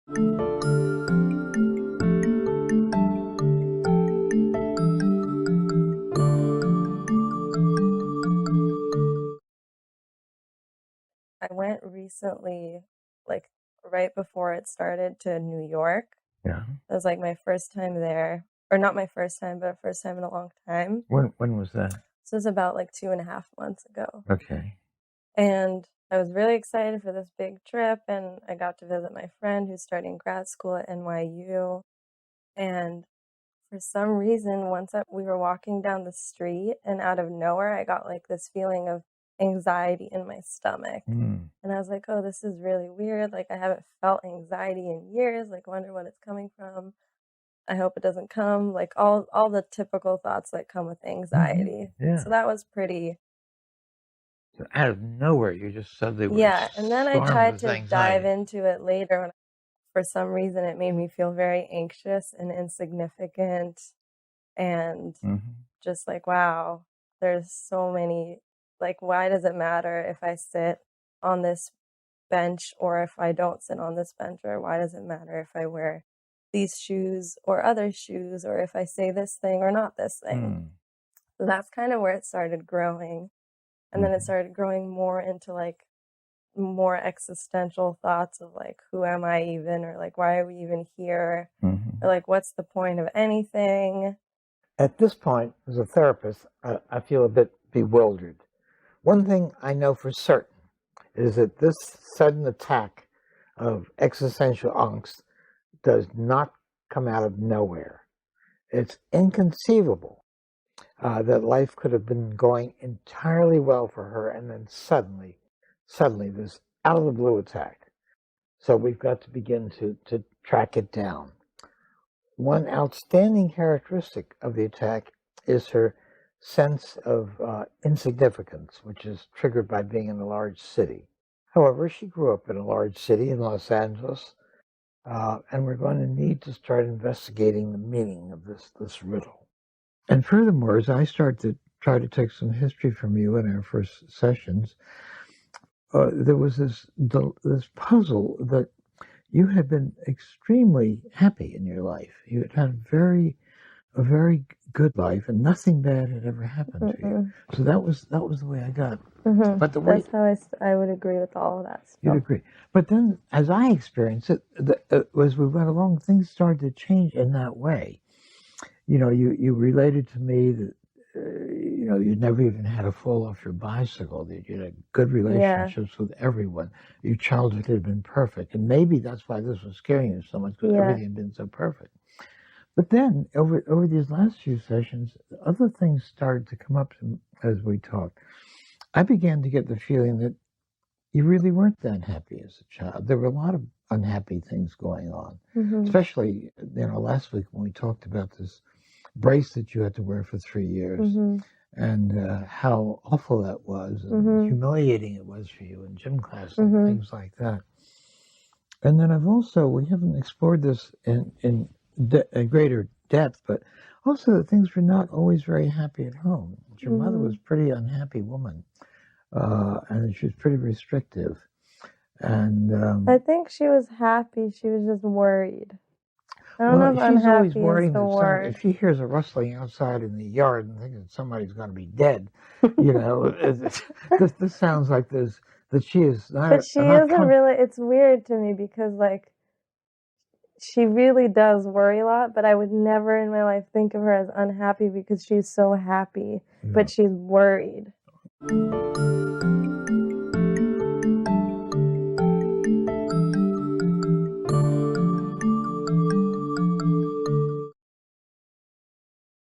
I went recently, like right before it started, to New York. Yeah. It was like my first time there, or not my first time, but first time in a long time. When was that? This was about like 2.5 months ago. Okay. And I was really excited for this big trip, and I got to visit my friend who's starting grad school at NYU. And for some reason, we were walking down the street, and out of nowhere, I got like this feeling of anxiety in my stomach. Mm. And I was like, oh, this is really weird. Like, I haven't felt anxiety in years. Like, wonder what it's coming from. I hope it doesn't come. Like, all the typical thoughts that come with anxiety. Yeah. So that was pretty... So out of nowhere, you just suddenly were Yeah, and then I stormed tried with to anxiety. dive into it later. And for some reason, it made me feel very anxious and insignificant. And just like, wow, there's so many, like, why does it matter if I sit on this bench or if I don't sit on this bench? Or why does it matter if I wear these shoes or other shoes, or if I say this thing or not this thing? So that's kind of where it started growing. And then it started growing more into like more existential thoughts of like, who am I even? Or like, why are we even here? Or like, what's the point of anything? At this point, as a therapist, I feel a bit bewildered. One thing I know for certain is that this sudden attack of existential angst does not come out of nowhere. It's inconceivable that life could have been going entirely well for her, and then suddenly this out of the blue attack. So we've got to begin to track it down. One outstanding characteristic of the attack is her sense of insignificance, which is triggered by being in a large city. However, she grew up in a large city in Los Angeles, and we're going to need to start investigating the meaning of this riddle. And furthermore, as I start to try to take some history from you in our first sessions, there was this puzzle that you had been extremely happy in your life. You had had a very good life, and nothing bad had ever happened to you. So that was the way I got it. But the way that's how I would agree with all of that stuff. You'd agree. But then, as I experienced it, as we went along, things started to change in that way. You know, you related to me that you never even had to fall off your bicycle, that you had good relationships with everyone. Your childhood had been perfect. And maybe that's why this was scaring you so much, because everything had been so perfect. But then, over these last few sessions, other things started to come up as we talked. I began to get the feeling that you really weren't that happy as a child. There were a lot of unhappy things going on, especially, last week when we talked about this brace that you had to wear for 3 years, and how awful that was, and humiliating it was for you in gym class and things like that. And then we haven't explored this in greater depth, but also that things were not always very happy at home. Your mother was a pretty unhappy woman, and she was pretty restrictive. And I think she was happy. She was just worried. I don't know if she's always unhappy worrying is the that word. if she hears a rustling outside in the yard and thinks that somebody's going to be dead, this sounds like that she is not. But she isn't really. It's weird to me because like she really does worry a lot, but I would never in my life think of her as unhappy because she's so happy, but she's worried.